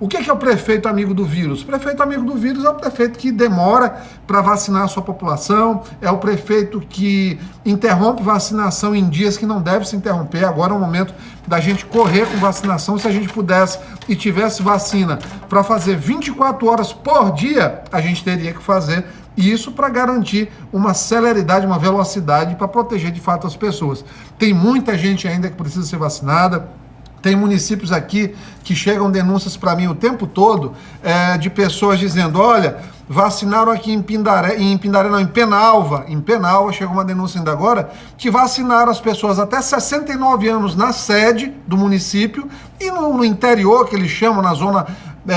O que é o prefeito amigo do vírus? O prefeito amigo do vírus é o prefeito que demora para vacinar a sua população, é o prefeito que interrompe vacinação em dias que não deve se interromper. Agora é o momento da gente correr com vacinação. Se a gente pudesse e tivesse vacina para fazer 24 horas por dia, a gente teria que fazer isso para garantir uma celeridade, uma velocidade para proteger de fato as pessoas. Tem muita gente ainda que precisa ser vacinada. Tem municípios aqui que chegam denúncias para mim o tempo todo de pessoas dizendo, olha, vacinaram aqui em Penalva chegou uma denúncia ainda agora, que vacinaram as pessoas até 69 anos na sede do município e no interior, que eles chamam, na zona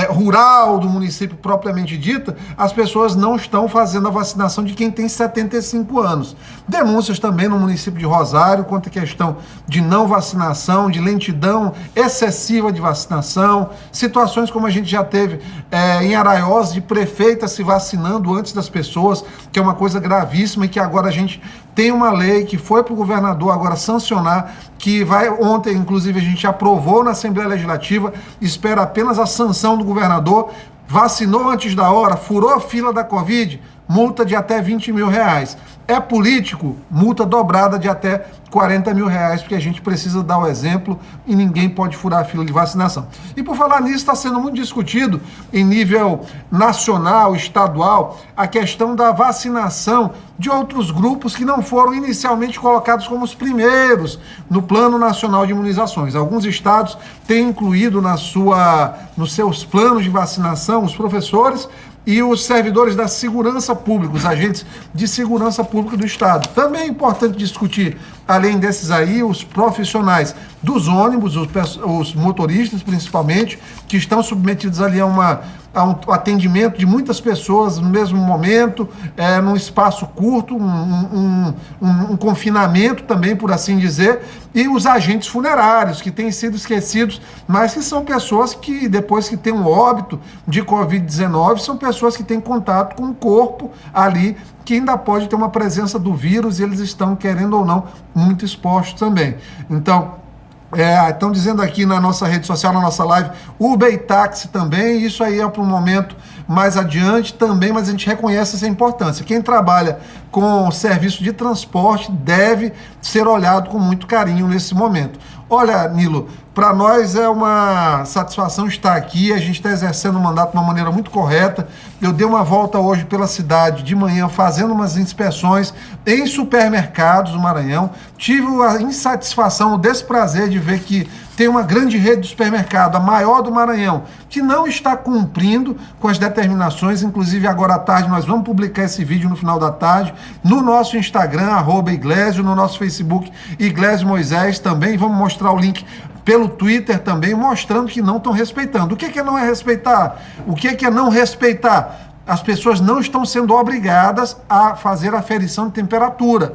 rural do município propriamente dita, as pessoas não estão fazendo a vacinação de quem tem 75 anos. Denúncias também no município de Rosário quanto à questão de não vacinação, de lentidão excessiva de vacinação, situações como a gente já teve em Araiós, de prefeita se vacinando antes das pessoas, que é uma coisa gravíssima e que agora a gente tem uma lei que foi para o governador agora sancionar, que vai, ontem inclusive a gente aprovou na Assembleia Legislativa, espera apenas a sanção do governador, vacinou antes da hora, furou a fila da Covid, multa de até 20 mil reais. É político, multa dobrada de até 40 mil reais, porque a gente precisa dar o exemplo e ninguém pode furar a fila de vacinação. E por falar nisso, está sendo muito discutido em nível nacional, estadual, a questão da vacinação de outros grupos que não foram inicialmente colocados como os primeiros no Plano Nacional de Imunizações. Alguns estados têm incluído nos seus planos de vacinação os professores e os servidores da segurança pública, os agentes de segurança pública do Estado. Também é importante discutir, além desses aí, os profissionais dos ônibus, os motoristas principalmente, que estão submetidos ali a um atendimento de muitas pessoas no mesmo momento, num espaço curto, um confinamento também, por assim dizer, e os agentes funerários, que têm sido esquecidos, mas que são pessoas que, depois que têm um óbito de Covid-19, são pessoas que têm contato com o corpo ali, que ainda pode ter uma presença do vírus, e eles estão, querendo ou não, muito expostos também. Então, estão dizendo aqui na nossa rede social, na nossa live, Uber e táxi também, isso aí é para um momento mais adiante também, mas a gente reconhece essa importância. Quem trabalha com serviço de transporte deve ser olhado com muito carinho nesse momento. Olha, Nilo, para nós é uma satisfação estar aqui, a gente está exercendo o mandato de uma maneira muito correta. Eu dei uma volta hoje pela cidade de manhã, fazendo umas inspeções em supermercados do Maranhão. Tive a insatisfação, o desprazer de ver que tem uma grande rede de supermercado, a maior do Maranhão, que não está cumprindo com as determinações. Inclusive, agora à tarde, nós vamos publicar esse vídeo no final da tarde, no nosso Instagram, @Iglesio, no nosso Facebook, Iglesio Moisés também. Vamos mostrar o link pelo Twitter também, mostrando que não estão respeitando. O que não é respeitar? O que é não respeitar? As pessoas não estão sendo obrigadas a fazer aferição de temperatura.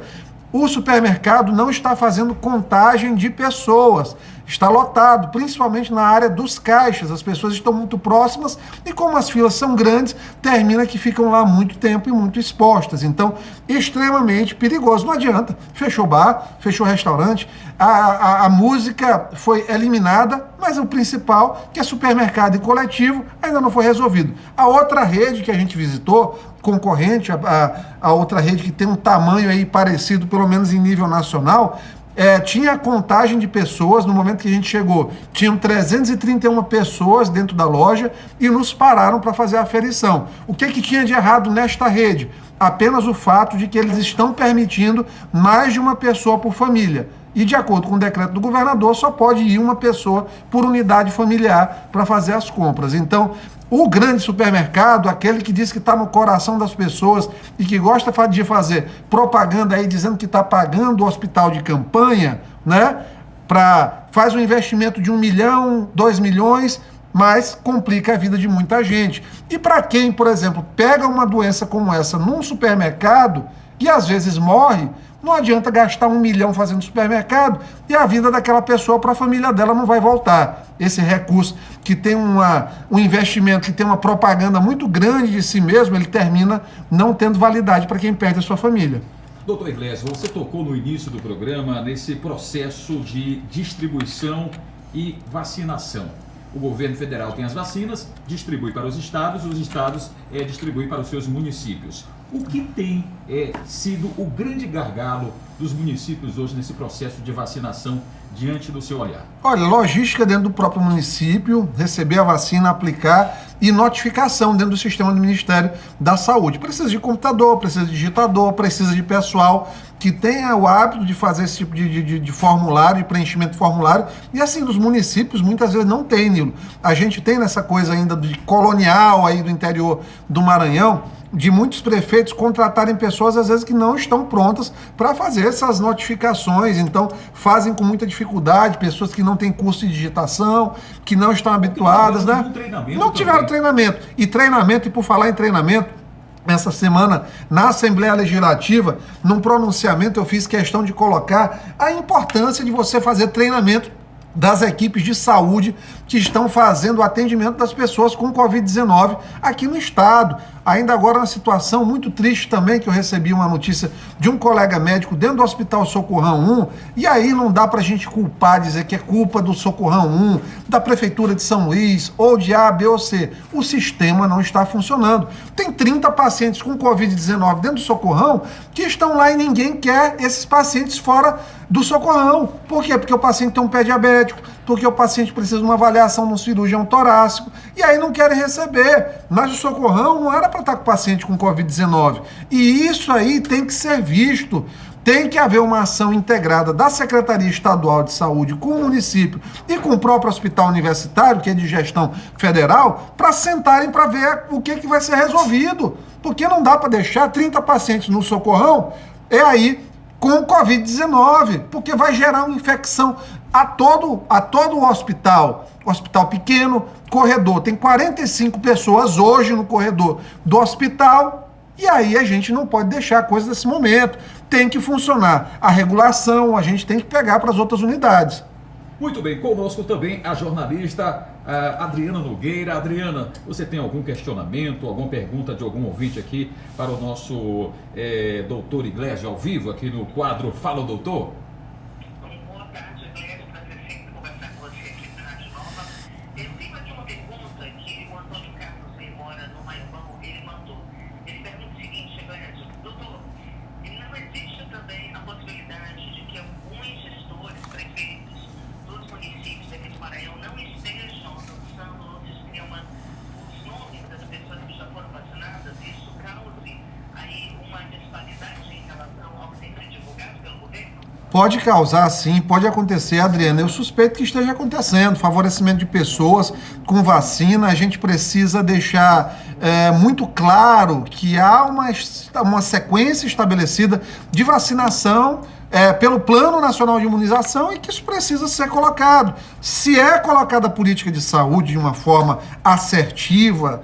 O supermercado não está fazendo contagem de pessoas, está lotado, principalmente na área dos caixas, as pessoas estão muito próximas e como as filas são grandes, termina que ficam lá muito tempo e muito expostas. Então, extremamente perigoso. Não adianta, fechou bar, fechou restaurante, a música foi eliminada, mas o principal, que é supermercado e coletivo, ainda não foi resolvido. A outra rede que a gente visitou, concorrente, a outra rede que tem um tamanho aí parecido, pelo menos em nível nacional, tinha a contagem de pessoas. No momento que a gente chegou, tinham 331 pessoas dentro da loja e nos pararam para fazer a aferição. O que tinha de errado nesta rede? Apenas o fato de que eles estão permitindo mais de uma pessoa por família. E de acordo com o decreto do governador, só pode ir uma pessoa por unidade familiar para fazer as compras. Então, o grande supermercado, aquele que diz que está no coração das pessoas e que gosta de fazer propaganda aí, dizendo que está pagando o hospital de campanha, né? Faz um investimento de 1 milhão, 2 milhões, mas complica a vida de muita gente. E para quem, por exemplo, pega uma doença como essa num supermercado e às vezes morre, não adianta gastar 1 milhão fazendo supermercado e a vida daquela pessoa para a família dela não vai voltar. Esse recurso que tem um investimento, que tem uma propaganda muito grande de si mesmo, ele termina não tendo validade para quem perde a sua família. Doutor Iglesio, você tocou no início do programa nesse processo de distribuição e vacinação. O governo federal tem as vacinas, distribui para os estados distribuem para os seus municípios. O que tem sido o grande gargalo dos municípios hoje nesse processo de vacinação diante do seu olhar? Olha, logística dentro do próprio município, receber a vacina, aplicar e notificação dentro do sistema do Ministério da Saúde. Precisa de computador, precisa de digitador, precisa de pessoal que tenha o hábito de fazer esse tipo de formulário, de preenchimento de formulário. E assim, dos municípios, muitas vezes não tem, Nilo. A gente tem nessa coisa ainda de colonial aí do interior do Maranhão, de muitos prefeitos contratarem pessoas, às vezes, que não estão prontas para fazer essas notificações. Então, fazem com muita dificuldade, pessoas que não têm curso de digitação, que não estão habituadas, né? Não tiveram treinamento. E por falar em treinamento, essa semana, na Assembleia Legislativa, num pronunciamento, eu fiz questão de colocar a importância de você fazer treinamento das equipes de saúde que estão fazendo o atendimento das pessoas com Covid-19 aqui no estado. Ainda agora, uma situação muito triste também, que eu recebi uma notícia de um colega médico dentro do Hospital Socorrão 1, e aí não dá pra gente culpar, dizer que é culpa do Socorrão 1, da Prefeitura de São Luís, ou de A, B ou C. O sistema não está funcionando. Tem 30 pacientes com Covid-19 dentro do Socorrão que estão lá e ninguém quer esses pacientes fora do Socorrão. Por quê? Porque o paciente tem um pé diabético, porque o paciente precisa de uma avaliação no cirurgião torácico, e aí não querem receber. Mas o Socorrão não era para estar com o paciente com Covid-19. E isso aí tem que ser visto. Tem que haver uma ação integrada da Secretaria Estadual de Saúde com o município e com o próprio hospital universitário, que é de gestão federal, para sentarem para ver o que vai ser resolvido. Porque não dá para deixar 30 pacientes no Socorrão, com o Covid-19, porque vai gerar uma infecção a todo o hospital. Hospital pequeno, corredor. Tem 45 pessoas hoje no corredor do hospital, e aí a gente não pode deixar a coisa desse momento. Tem que funcionar a regulação, a gente tem que pegar para as outras unidades. Muito bem, conosco também a jornalista Adriana Nogueira. Adriana, você tem algum questionamento, alguma pergunta de algum ouvinte aqui para o nosso doutor Iglesias ao vivo, aqui no quadro Fala Doutor? Boa tarde, Iglesias, prazer sempre conversar com você aqui na Rádio Nova. Eu tenho aqui uma pergunta que o Antônio Carlos, que mora no Maiobão, ele mandou. Ele pergunta o seguinte, Iglesias: doutor, não existe também a possibilidade de que alguns gestores, prefeitos dos municípios daqui do Maranhão não estejam lançando no sistema os nomes das pessoas que já foram vacinadas, e isso cause aí uma disparidade em relação ao que tem sido divulgado pelo governo? Pode causar, sim, pode acontecer, Adriana. Eu suspeito que esteja acontecendo. Favorecimento de pessoas com vacina. A gente precisa deixar muito claro que há uma sequência estabelecida de vacinação pelo Plano Nacional de Imunização, e que isso precisa ser colocado. Se é colocada a política de saúde de uma forma assertiva,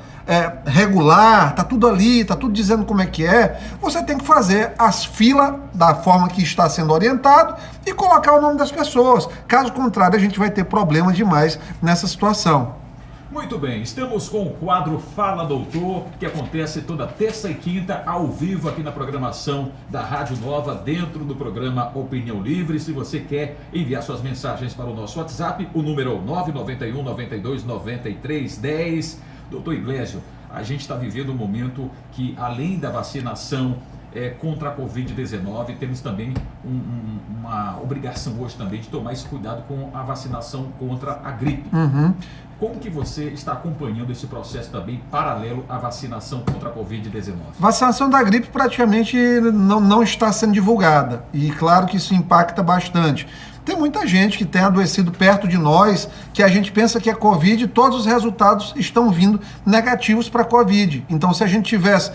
regular, tá tudo ali, tá tudo dizendo como é que é, você tem que fazer as filas da forma que está sendo orientado e colocar o nome das pessoas. Caso contrário, a gente vai ter problemas demais nessa situação. Muito bem, estamos com o quadro Fala Doutor, que acontece toda terça e quinta, ao vivo aqui na programação da Rádio Nova, dentro do programa Opinião Livre. Se você quer enviar suas mensagens para o nosso WhatsApp, o número é o 991 92 93 10. Doutor Iglesias, a gente está vivendo um momento que, além da vacinação contra a Covid-19, temos também uma obrigação hoje também de tomar esse cuidado com a vacinação contra a gripe. Como que você está acompanhando esse processo também paralelo à vacinação contra a Covid-19? Vacinação da gripe praticamente não está sendo divulgada, e claro que isso impacta bastante. Tem muita gente que tem adoecido perto de nós, que a gente pensa que é Covid, e todos os resultados estão vindo negativos para a Covid. Então, se a gente tivesse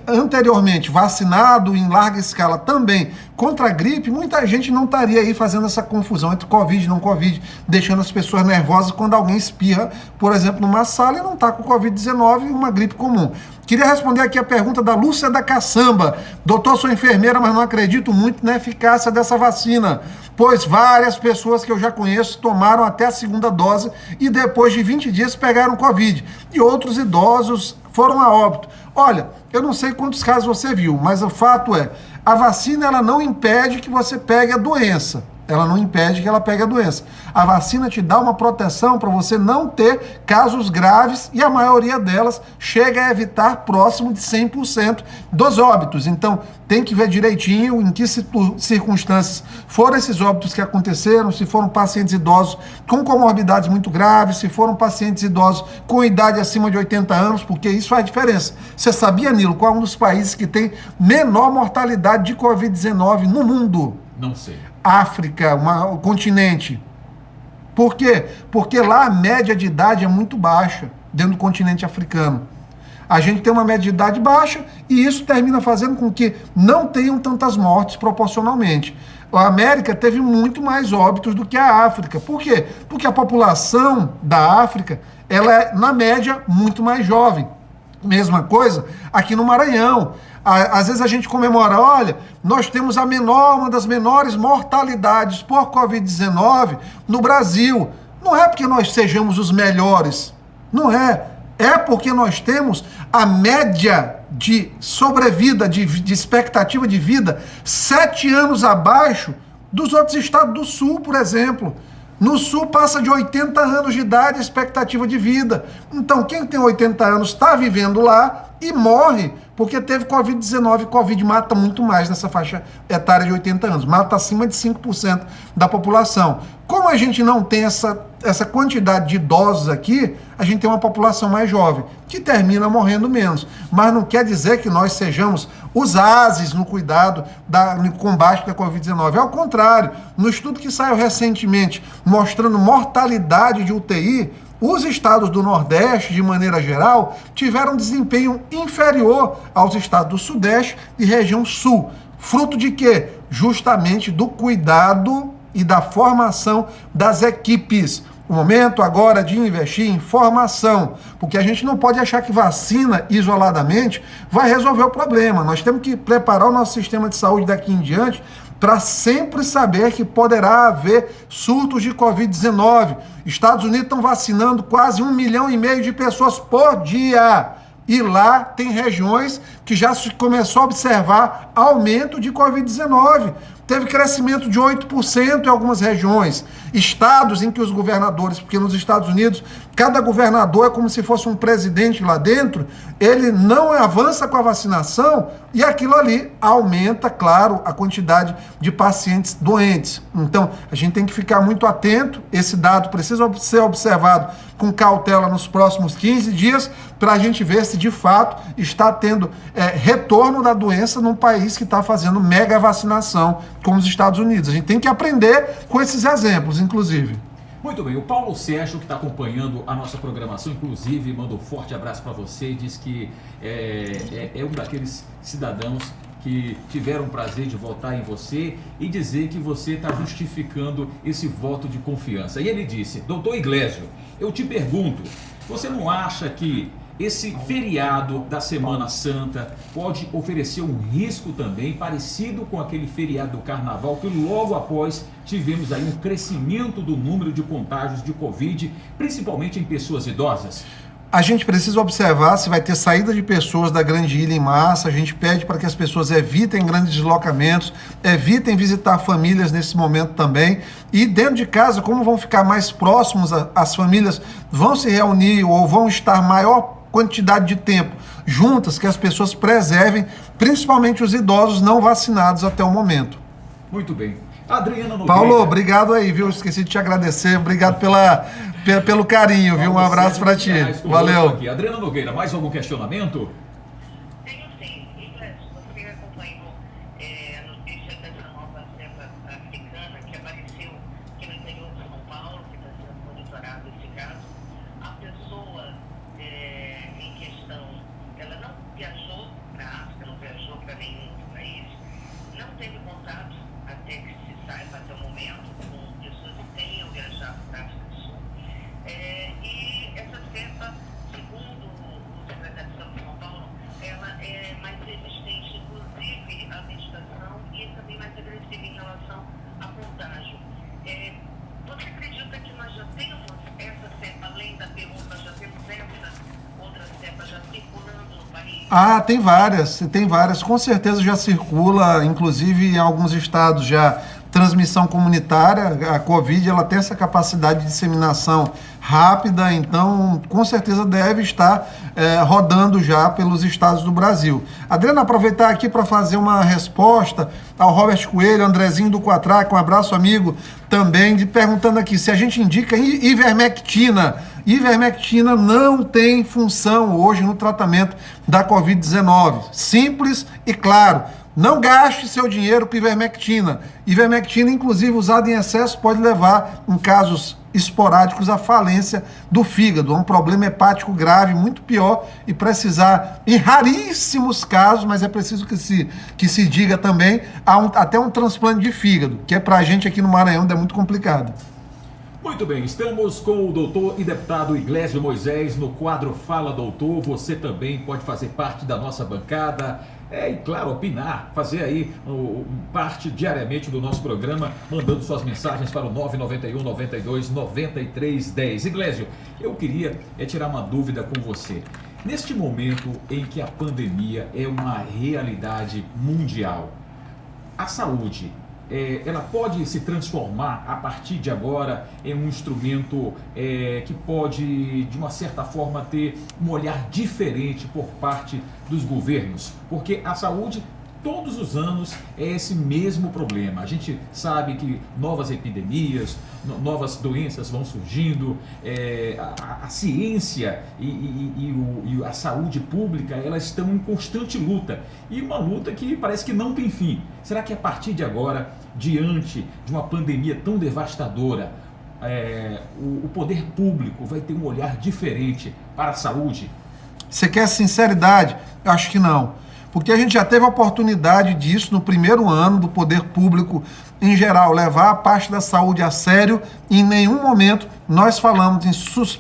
anteriormente vacinado em larga escala também contra a gripe, muita gente não estaria aí fazendo essa confusão entre Covid e não Covid, deixando as pessoas nervosas quando alguém espirra, por exemplo, numa sala e não está com Covid-19 e uma gripe comum. Queria responder aqui a pergunta da Lúcia da Caçamba. Doutor, sou enfermeira, mas não acredito muito na eficácia dessa vacina, pois várias pessoas que eu já conheço tomaram até a segunda dose e depois de 20 dias pegaram Covid. E outros idosos foram a óbito. Olha, eu não sei quantos casos você viu, mas o fato é, a vacina ela não impede que você pegue a doença. Ela não impede que ela pegue a doença. A vacina te dá uma proteção para você não ter casos graves e a maioria delas chega a evitar próximo de 100% dos óbitos. Então, tem que ver direitinho em que circunstâncias foram esses óbitos que aconteceram, se foram pacientes idosos com comorbidades muito graves, se foram pacientes idosos com idade acima de 80 anos, porque isso faz diferença. Você sabia, Nilo, qual é um dos países que tem menor mortalidade de Covid-19 no mundo? Não sei. África, um continente. Por quê? Porque lá a média de idade é muito baixa, dentro do continente africano. A gente tem uma média de idade baixa e isso termina fazendo com que não tenham tantas mortes proporcionalmente. A América teve muito mais óbitos do que a África. Por quê? Porque a população da África, ela é, na média, muito mais jovem. Mesma coisa aqui no Maranhão. Às vezes a gente comemora, olha, nós temos uma das menores mortalidades por Covid-19 no Brasil. Não é porque nós sejamos os melhores, não é. É porque nós temos a média de sobrevida, de expectativa de vida, 7 anos abaixo dos outros estados do Sul, por exemplo. No Sul passa de 80 anos de idade a expectativa de vida. Então quem tem 80 anos está vivendo lá e morre porque teve Covid-19. Covid mata muito mais nessa faixa etária de 80 anos. Mata acima de 5% da população. Como a gente não tem essa quantidade de idosos aqui, a gente tem uma população mais jovem, que termina morrendo menos. Mas não quer dizer que nós sejamos os ases no cuidado, no combate da Covid-19. Ao contrário, no estudo que saiu recentemente, mostrando mortalidade de UTI, os estados do Nordeste, de maneira geral, tiveram desempenho inferior aos estados do Sudeste e região Sul. Fruto de quê? Justamente do cuidado e da formação das equipes. O momento agora de investir em formação, porque a gente não pode achar que vacina isoladamente vai resolver o problema. Nós temos que preparar o nosso sistema de saúde daqui em diante para sempre saber que poderá haver surtos de Covid-19. Estados Unidos estão vacinando quase 1,5 milhão de pessoas por dia. E lá tem regiões que já se começou a observar aumento de Covid-19. Teve crescimento de 8% em algumas regiões. Estados em que os governadores, porque nos Estados Unidos, cada governador é como se fosse um presidente lá dentro, ele não avança com a vacinação e aquilo ali aumenta, claro, a quantidade de pacientes doentes. Então, a gente tem que ficar muito atento, esse dado precisa ser observado com cautela nos próximos 15 dias, para a gente ver se de fato está tendo retorno da doença num país que está fazendo mega vacinação, como os Estados Unidos. A gente tem que aprender com esses exemplos, inclusive. Muito bem, o Paulo Sérgio, que está acompanhando a nossa programação, inclusive, manda um forte abraço para você e diz que é um daqueles cidadãos que tiveram o prazer de votar em você e dizer que você está justificando esse voto de confiança. E ele disse, doutor Iglesio, eu te pergunto, você não acha que esse feriado da Semana Santa pode oferecer um risco também parecido com aquele feriado do Carnaval, que logo após tivemos aí um crescimento do número de contágios de Covid, principalmente em pessoas idosas? A gente precisa observar se vai ter saída de pessoas da grande ilha em massa. A gente pede para que as pessoas evitem grandes deslocamentos, evitem visitar famílias nesse momento também. E dentro de casa, como vão ficar mais próximos, as famílias vão se reunir ou vão estar maior quantidade de tempo juntas, que as pessoas preservem, principalmente os idosos não vacinados até o momento. Muito bem. Adriana Nogueira. Paulo, obrigado aí, viu? Esqueci de te agradecer. Obrigado pelo carinho, viu? Um abraço para ti. Valeu. Aqui. Adriana Nogueira, mais algum questionamento? Tenho sim. Iglesias, você vem acompanhando a notícia dessa nova cepa africana que apareceu aqui no interior de São Paulo, que está sendo monitorado esse caso. A pessoa em questão, ela não viajou para a África, não viajou para nenhum país, não teve contato, até que se saiba até o momento, com pessoas que tenham viajado para a África do Sul. E essa cepa, segundo o secretário de Saúde de São Paulo, ela é mais resistente, inclusive, à vegetação e também mais agressiva em relação a contágio. Você acredita que nós já temos essa cepa, além da P1, nós já temos essa outra cepa já circulando no país? Ah, tem várias, com certeza já circula, inclusive em alguns estados já transmissão comunitária. A Covid ela tem essa capacidade de disseminação rápida, então com certeza deve estar rodando já pelos estados do Brasil. Adriano, aproveitar aqui para fazer uma resposta ao Robert Coelho, Andrezinho do Quatraque, um abraço amigo também, perguntando aqui se a gente indica ivermectina. Ivermectina não tem função hoje no tratamento da Covid-19. Simples e claro. Não gaste seu dinheiro com ivermectina. Ivermectina, inclusive, usada em excesso, pode levar, em casos esporádicos, à falência do fígado. É um problema hepático grave, muito pior, e precisar, em raríssimos casos, mas é preciso que se diga também, até um transplante de fígado, que para a gente aqui no Maranhão é muito complicado. Muito bem, estamos com o doutor e deputado Iglesias Moisés no quadro Fala Doutor. Você também pode fazer parte da nossa bancada. E claro, opinar, fazer aí parte diariamente do nosso programa, mandando suas mensagens para o 991 92 93 10. Iglesias, eu queria tirar uma dúvida com você. Neste momento em que a pandemia é uma realidade mundial, a saúde, ela pode se transformar a partir de agora em um instrumento que pode, de uma certa forma, ter um olhar diferente por parte dos governos? Porque a saúde, todos os anos, é esse mesmo problema. A gente sabe que novas epidemias, novas doenças vão surgindo, a ciência e a saúde pública, elas estão em constante luta. E uma luta que parece que não tem fim. Será que a partir de agora, diante de uma pandemia tão devastadora, o poder público vai ter um olhar diferente para a saúde? Você quer sinceridade? Eu acho que não. Porque a gente já teve a oportunidade disso no primeiro ano do poder público em geral, levar a parte da saúde a sério, e em nenhum momento nós falamos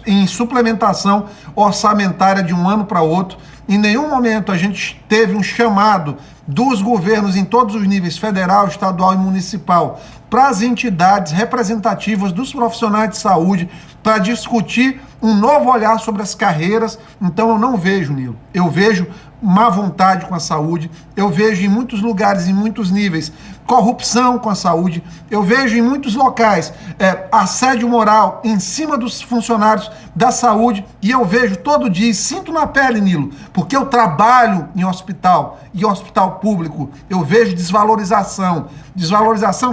em suplementação orçamentária de um ano para outro, em nenhum momento a gente teve um chamado dos governos em todos os níveis, federal, estadual e municipal, para as entidades representativas dos profissionais de saúde, para discutir um novo olhar sobre as carreiras. Então eu não vejo, Nilo, eu vejo má vontade com a saúde, eu vejo em muitos lugares, em muitos níveis, corrupção com a saúde, eu vejo em muitos locais assédio moral em cima dos funcionários da saúde, e eu vejo todo dia, e sinto na pele, Nilo, porque eu trabalho em hospital, e hospital público, eu vejo desvalorização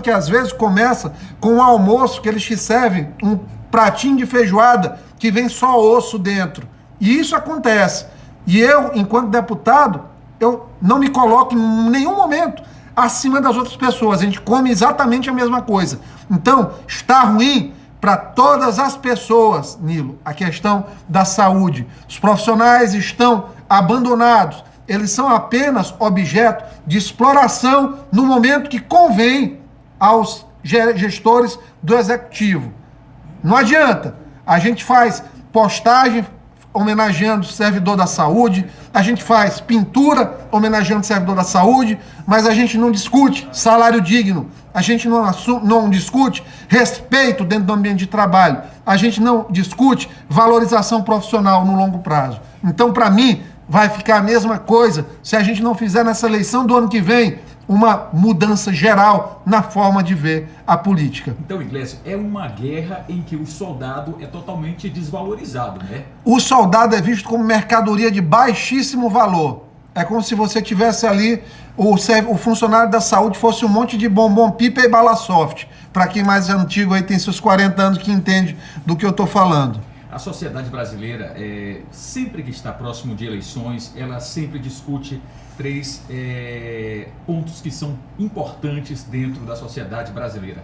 que às vezes começa com um almoço que eles te servem um pratinho de feijoada que vem só osso dentro, e isso acontece. E eu, enquanto deputado, eu não me coloco em nenhum momento acima das outras pessoas. A gente come exatamente a mesma coisa. Então, está ruim para todas as pessoas, Nilo, a questão da saúde. Os profissionais estão abandonados. Eles são apenas objeto de exploração no momento que convém aos gestores do executivo. Não adianta. A gente faz postagem homenageando o servidor da saúde, a gente faz pintura homenageando o servidor da saúde, mas a gente não discute salário digno, a gente não discute respeito dentro do ambiente de trabalho, a gente não discute valorização profissional no longo prazo. Então, para mim, vai ficar a mesma coisa se a gente não fizer nessa eleição do ano que vem uma mudança geral na forma de ver a política. Então, Iglesias, é uma guerra em que o soldado é totalmente desvalorizado, né? O soldado é visto como mercadoria de baixíssimo valor. É como se você tivesse ali, o funcionário da saúde fosse um monte de bombom, pipa e bala soft. Para quem mais é antigo aí, tem seus 40 anos, que entende do que eu estou falando. A sociedade brasileira, sempre que está próximo de eleições, ela sempre discute três pontos que são importantes dentro da sociedade brasileira.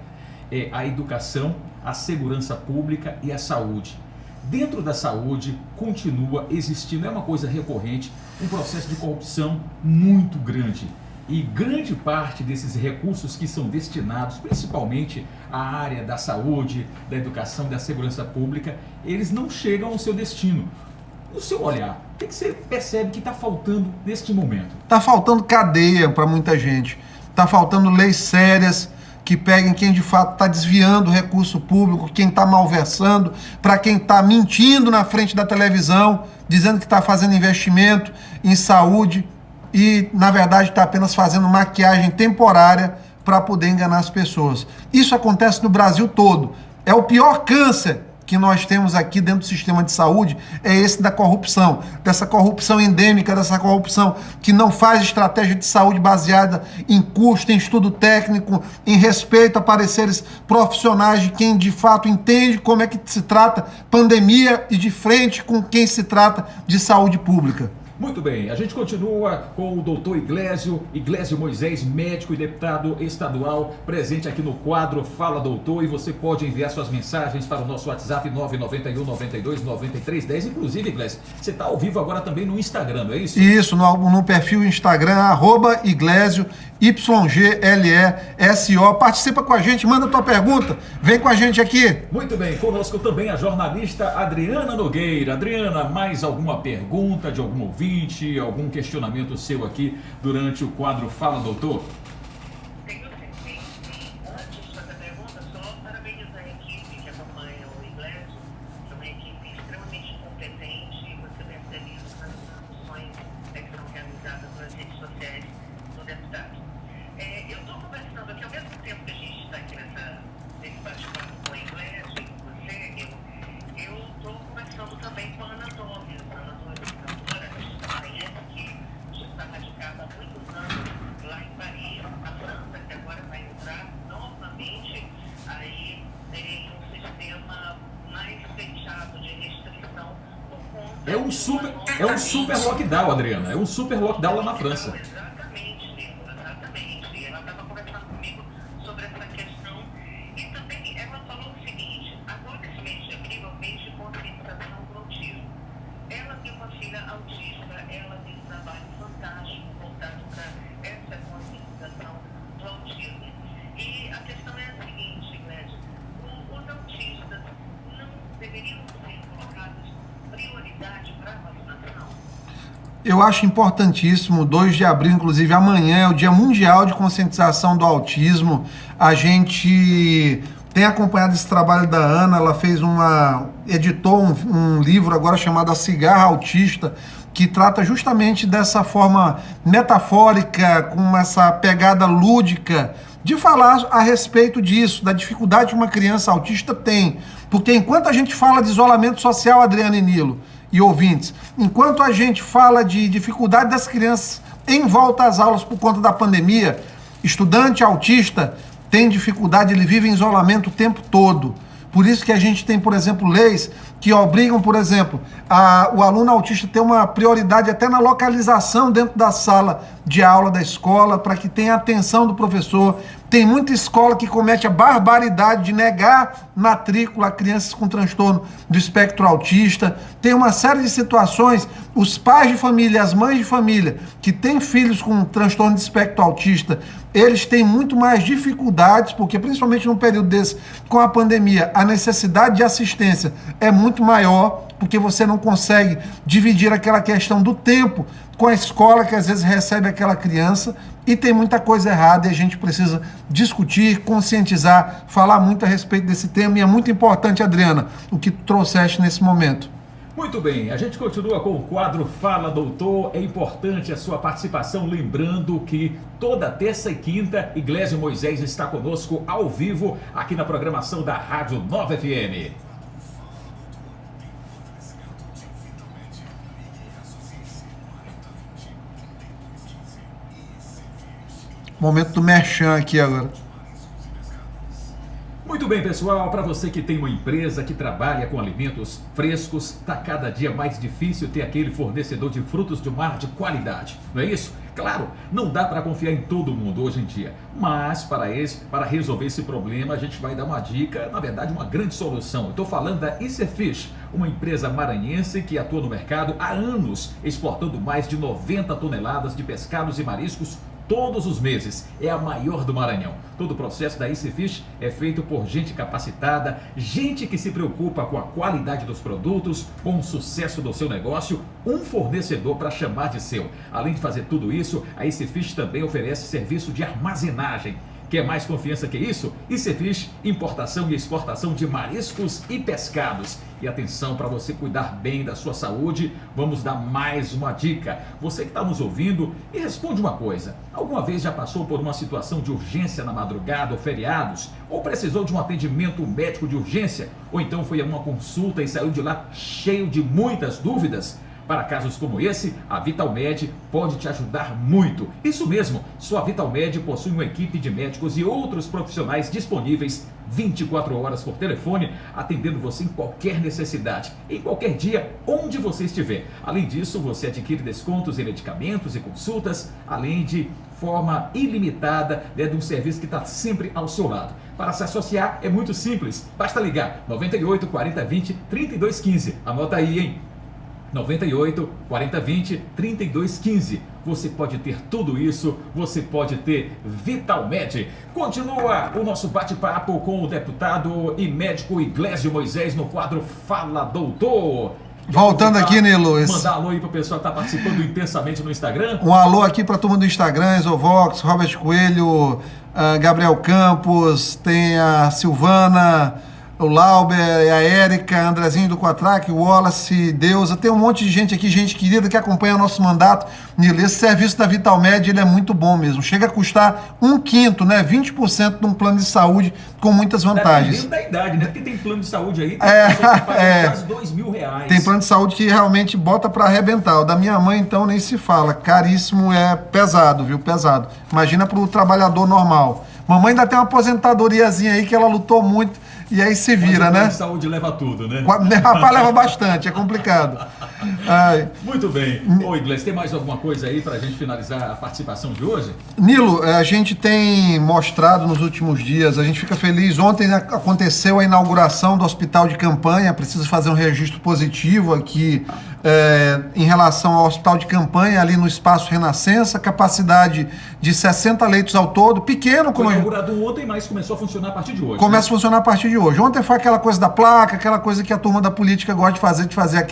A educação, a segurança pública e a saúde. Dentro da saúde, continua existindo, é uma coisa recorrente, um processo de corrupção muito grande. E grande parte desses recursos que são destinados principalmente à área da saúde, da educação, da segurança pública, eles não chegam ao seu destino. No seu olhar, o que você percebe que está faltando neste momento? Está faltando cadeia para muita gente. Está faltando leis sérias que peguem quem de fato está desviando o recurso público, quem está malversando, para quem está mentindo na frente da televisão, dizendo que está fazendo investimento em saúde, e, na verdade, está apenas fazendo maquiagem temporária para poder enganar as pessoas. Isso acontece no Brasil todo. É o pior câncer que nós temos aqui dentro do sistema de saúde, é esse da corrupção, dessa corrupção endêmica, dessa corrupção que não faz estratégia de saúde baseada em custo, em estudo técnico, em respeito a pareceres profissionais de quem de fato entende como é que se trata pandemia e de frente com quem se trata de saúde pública. Muito bem, a gente continua com o doutor Iglésio Moisés, médico e deputado estadual, presente aqui no quadro Fala Doutor, e você pode enviar suas mensagens para o nosso WhatsApp 991 92 93 10. Inclusive, Iglésio, você está ao vivo agora também no Instagram, não é isso? Isso, no perfil Instagram, @Iglésio, YGLESO. Participa com a gente, manda tua pergunta, vem com a gente aqui. Muito bem, conosco também a jornalista Adriana Nogueira. Adriana, mais alguma pergunta de algum ouvinte, algum questionamento seu aqui durante o quadro Fala Doutor? Tenho sim. Antes de fazer a pergunta, só parabenizar a equipe que acompanha o Iglésio. É uma equipe extremamente competente. Você percebe isso nas discussões que são realizadas nas redes sociais do deputado. Eu estou conversando aqui, ao mesmo tempo que a gente está aqui nesse bate-papo com o Iglésio e com você, eu estou conversando também com a Ana Torres. A Ana Torres, cantora, que está radicada há muitos anos lá em Paris, na França, que agora vai entrar novamente aí em um sistema mais fechado de restrição por conta... É um super lockdown, Adriana. É um super lockdown lá na França. Exatamente. Ela estava conversando comigo sobre essa questão e também ela falou o seguinte: agora esse mês de abril é o mês de conscientização do autismo. Ela tem uma filha autista, ela tem um trabalho fantástico voltado para essa conscientização do autismo. E a questão é a seguinte, Iglésio: os autistas não deveriam ser colocados prioridade para a vacinação? Eu acho importantíssimo, 2 de abril, inclusive amanhã, é o Dia Mundial de Conscientização do Autismo. A gente tem acompanhado esse trabalho da Ana, ela editou um livro agora chamado A Cigarra Autista, que trata justamente dessa forma metafórica, com essa pegada lúdica, de falar a respeito disso, da dificuldade que uma criança autista tem. Porque enquanto a gente fala de isolamento social, Adriana e Nilo, e ouvintes, enquanto a gente fala de dificuldade das crianças em volta às aulas por conta da pandemia, estudante autista tem dificuldade, ele vive em isolamento o tempo todo. Por isso que a gente tem, por exemplo, leis que obrigam, por exemplo, o aluno autista ter uma prioridade até na localização dentro da sala de aula da escola, para que tenha atenção do professor. Tem muita escola que comete a barbaridade de negar matrícula a crianças com transtorno do espectro autista. Tem uma série de situações, os pais de família, as mães de família que têm filhos com transtorno de espectro autista, eles têm muito mais dificuldades, porque principalmente num período desse, com a pandemia, a necessidade de assistência é muito maior, porque você não consegue dividir aquela questão do tempo com a escola que às vezes recebe aquela criança, e tem muita coisa errada e a gente precisa discutir, conscientizar, falar muito a respeito desse tema, e é muito importante, Adriana, o que tu trouxeste nesse momento. Muito bem, a gente continua com o quadro Fala Doutor. É importante a sua participação, lembrando que toda terça e quinta, Iglésio Moisés está conosco ao vivo aqui na programação da Rádio Nova FM. Momento do merchan aqui agora. Muito bem, pessoal, para você que tem uma empresa que trabalha com alimentos frescos, está cada dia mais difícil ter aquele fornecedor de frutos do mar de qualidade, não é isso? Claro, não dá para confiar em todo mundo hoje em dia, mas para resolver esse problema, a gente vai dar uma dica, na verdade uma grande solução. Eu estou falando da ICFish, uma empresa maranhense que atua no mercado há anos, exportando mais de 90 toneladas de pescados e mariscos todos os meses. É a maior do Maranhão. Todo o processo da ICFish é feito por gente capacitada, gente que se preocupa com a qualidade dos produtos, com o sucesso do seu negócio, um fornecedor para chamar de seu. Além de fazer tudo isso, a ICFish também oferece serviço de armazenagem. Quer mais confiança que isso? ICFish, importação e exportação de mariscos e pescados. E atenção, para você cuidar bem da sua saúde, vamos dar mais uma dica. Você que está nos ouvindo, e responde uma coisa: alguma vez já passou por uma situação de urgência na madrugada ou feriados? Ou precisou de um atendimento médico de urgência? Ou então foi a uma consulta e saiu de lá cheio de muitas dúvidas? Para casos como esse, a Vitalmed pode te ajudar muito. Isso mesmo, sua Vitalmed possui uma equipe de médicos e outros profissionais disponíveis 24 horas por telefone, atendendo você em qualquer necessidade, em qualquer dia, onde você estiver. Além disso, você adquire descontos em medicamentos e consultas, além de forma ilimitada de um serviço que está sempre ao seu lado. Para se associar é muito simples, basta ligar 98 40 20 32 15. Anota aí, hein? 98 40 20 32 15. Você pode ter tudo isso, você pode ter Vitalmed. Continua o nosso bate-papo com o deputado e médico Iglesio Moisés no quadro Fala Doutor. Voltando aqui, Nilo. Mandar alô aí pro pessoal que está participando intensamente no Instagram. Um alô aqui para a turma do Instagram, Exovox, Robert Coelho, Gabriel Campos, tem a Silvana, o Lauber, a Érica, Andrezinho do Quatraque, o Wallace, Deusa, tem um monte de gente aqui, gente querida que acompanha o nosso mandato. Nilo, esse serviço da Vitalmed, ele é muito bom mesmo, chega a custar 1/5, né, 20% de um plano de saúde com muitas vantagens. Dependendo da idade, né, porque tem plano de saúde aí, tem pessoas que pagam quase R$2.000. Tem plano de saúde que realmente bota para arrebentar, o da minha mãe então nem se fala, caríssimo, é pesado, viu, pesado. Imagina para o trabalhador normal. Mamãe ainda tem uma aposentadoriazinha aí que ela lutou muito, e aí se vira, né? A saúde leva tudo, né? Rapaz, leva bastante, é complicado. Ai. Muito bem. Ô, Iglesias, tem mais alguma coisa aí para a gente finalizar a participação de hoje? Nilo, a gente tem mostrado nos últimos dias, a gente fica feliz. Ontem aconteceu a inauguração do hospital de campanha, preciso fazer um registro positivo aqui em relação ao hospital de campanha ali no Espaço Renascença, capacidade de 60 leitos ao todo, pequeno. Foi inaugurado ontem, mas começou a funcionar a partir de hoje. Começa a funcionar a partir de hoje. Ontem foi aquela coisa da placa, aquela coisa que a turma da política gosta de fazer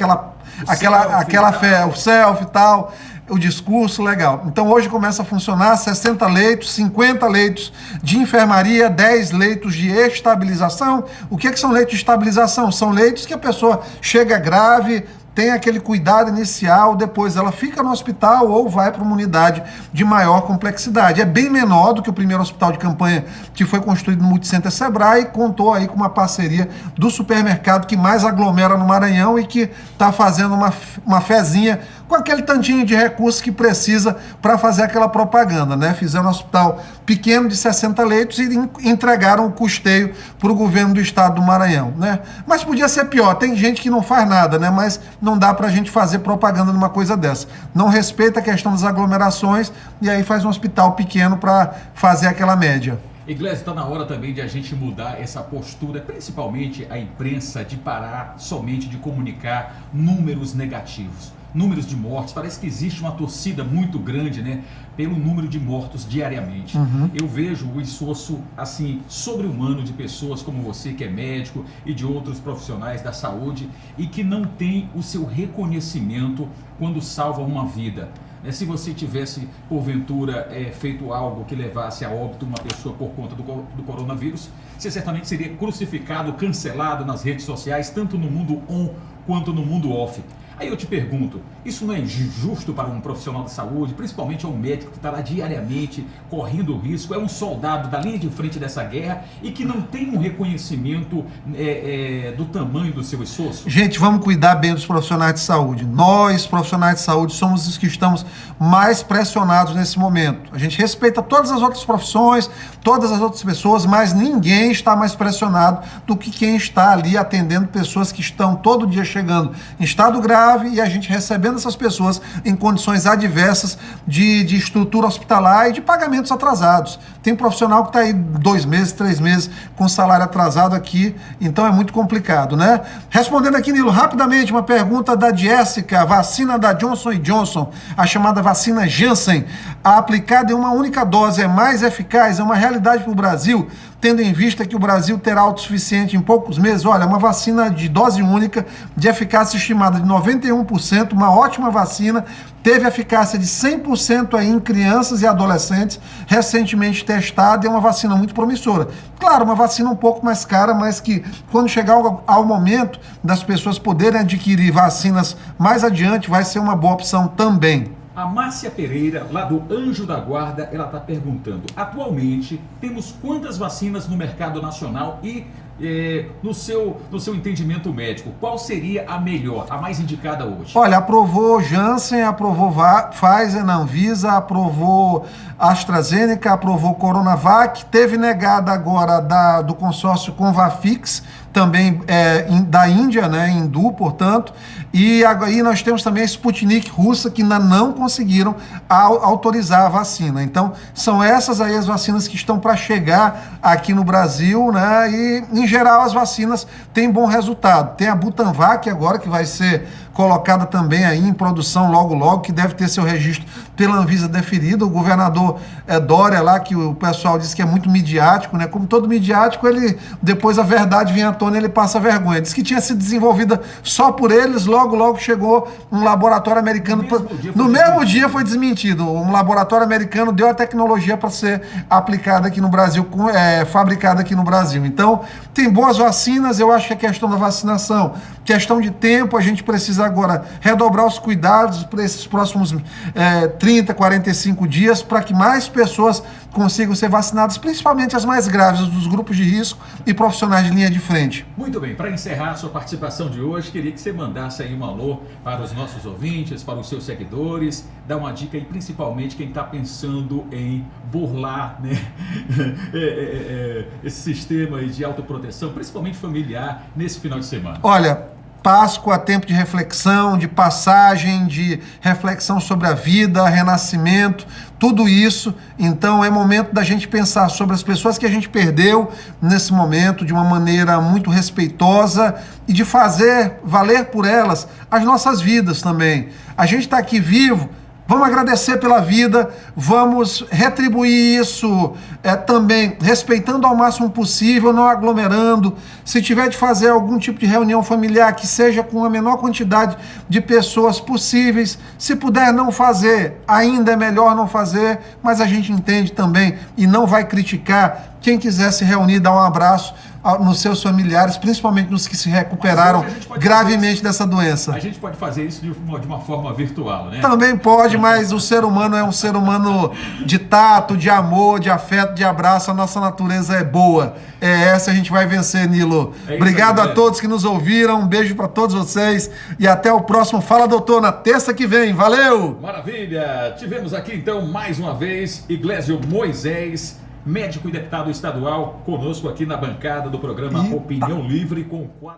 o selfie e tal, o discurso, legal. Então hoje começa a funcionar 60 leitos, 50 leitos de enfermaria, 10 leitos de estabilização. O que são leitos de estabilização? São leitos que a pessoa chega grave, tem aquele cuidado inicial, depois ela fica no hospital ou vai para uma unidade de maior complexidade. É bem menor do que o primeiro hospital de campanha que foi construído no Multicenter Sebrae, e contou aí com uma parceria do supermercado que mais aglomera no Maranhão e que está fazendo uma fezinha com aquele tantinho de recursos que precisa para fazer aquela propaganda, né? Fizeram um hospital pequeno de 60 leitos e entregaram o custeio para o governo do estado do Maranhão, né? Mas podia ser pior, tem gente que não faz nada, né? Mas não dá para a gente fazer propaganda numa coisa dessa. Não respeita a questão das aglomerações e aí faz um hospital pequeno para fazer aquela média. Iglesias, está na hora também de a gente mudar essa postura, principalmente a imprensa, de parar somente de comunicar números negativos. Números de mortes, parece que existe uma torcida muito grande, né, pelo número de mortos diariamente. Eu vejo o esforço, assim, sobre-humano de pessoas como você, que é médico, e de outros profissionais da saúde, e que não tem o seu reconhecimento quando salva uma vida. Se você tivesse, porventura, feito algo que levasse a óbito uma pessoa por conta do coronavírus, você certamente seria crucificado, cancelado nas redes sociais, tanto no mundo on quanto no mundo off. Aí eu te pergunto, isso não é justo para um profissional de saúde, principalmente um médico que está lá diariamente correndo risco, é um soldado da linha de frente dessa guerra e que não tem um reconhecimento do tamanho do seu esforço? Gente, vamos cuidar bem dos profissionais de saúde. Nós, profissionais de saúde, somos os que estamos mais pressionados nesse momento. A gente respeita todas as outras profissões, todas as outras pessoas, mas ninguém está mais pressionado do que quem está ali atendendo pessoas que estão todo dia chegando em estado grave, e a gente recebendo essas pessoas em condições adversas de estrutura hospitalar e de pagamentos atrasados. Tem profissional que está aí 2 meses, 3 meses com salário atrasado aqui, então é muito complicado, né? Respondendo aqui, Nilo, rapidamente, uma pergunta da Jéssica: a vacina da Johnson & Johnson, a chamada vacina Janssen, aplicada em uma única dose, é mais eficaz? É uma realidade para o Brasil? tendo em vista que o Brasil terá autossuficiente em poucos meses. Olha, uma vacina de dose única, de eficácia estimada de 91%, uma ótima vacina, teve eficácia de 100% aí em crianças e adolescentes, recentemente testada, e é uma vacina muito promissora. Claro, uma vacina um pouco mais cara, mas que quando chegar ao momento das pessoas poderem adquirir vacinas mais adiante, vai ser uma boa opção também. A Márcia Pereira, lá do Anjo da Guarda, ela está perguntando: atualmente temos quantas vacinas no mercado nacional e no seu entendimento médico, qual seria a melhor, a mais indicada hoje? Olha, aprovou Janssen, aprovou Pfizer na Anvisa, aprovou AstraZeneca, aprovou Coronavac, teve negada agora do consórcio Convafix, também da Índia, né, hindu, portanto, e aí nós temos também a Sputnik russa, que ainda não conseguiram autorizar a vacina. Então, são essas aí as vacinas que estão para chegar aqui no Brasil, né, e em geral as vacinas têm bom resultado. Tem a Butanvac agora, que vai ser colocada também aí em produção logo, que deve ter seu registro pela Anvisa deferido. O governador Dória lá, que o pessoal diz que é muito midiático, né? Como todo midiático, ele, depois a verdade vem à tona, ele passa vergonha. Diz que tinha sido desenvolvida só por eles, logo chegou um laboratório americano. No mesmo dia foi desmentido. Um laboratório americano deu a tecnologia para ser aplicada aqui no Brasil, fabricada aqui no Brasil. Então, tem boas vacinas. Eu acho que a questão da vacinação, questão de tempo, a gente precisa agora redobrar os cuidados para esses próximos 30, 45 dias, para que mais pessoas consigam ser vacinadas, principalmente as mais graves, dos grupos de risco e profissionais de linha de frente. Muito bem, para encerrar a sua participação de hoje, queria que você mandasse aí um alô para os nossos ouvintes, para os seus seguidores, dar uma dica aí, principalmente quem está pensando em burlar, né, esse sistema aí de autoproteção, principalmente familiar, nesse final de semana. Olha, Páscoa, tempo de reflexão, de passagem, de reflexão sobre a vida, renascimento, tudo isso. Então é momento da gente pensar sobre as pessoas que a gente perdeu nesse momento de uma maneira muito respeitosa e de fazer valer por elas as nossas vidas também. A gente está aqui vivo. Vamos agradecer pela vida, vamos retribuir isso também respeitando ao máximo possível, não aglomerando. Se tiver de fazer algum tipo de reunião familiar, que seja com a menor quantidade de pessoas possíveis. Se puder não fazer, ainda é melhor não fazer, mas a gente entende também e não vai criticar. Quem quiser se reunir, dar um abraço nos seus familiares, principalmente nos que se recuperaram gravemente dessa doença. A gente pode fazer isso de uma forma virtual, né? Também pode, mas o ser humano é um ser humano de tato, de amor, de afeto, de abraço. A nossa natureza é boa. É essa, a gente vai vencer, Nilo. Obrigado a todos que nos ouviram, um beijo para todos vocês e até o próximo Fala Doutor, na terça que vem. Valeu! Maravilha! Tivemos aqui então mais uma vez Iglesio Moisés, médico e deputado estadual, conosco aqui na bancada do programa Opinião Livre com 4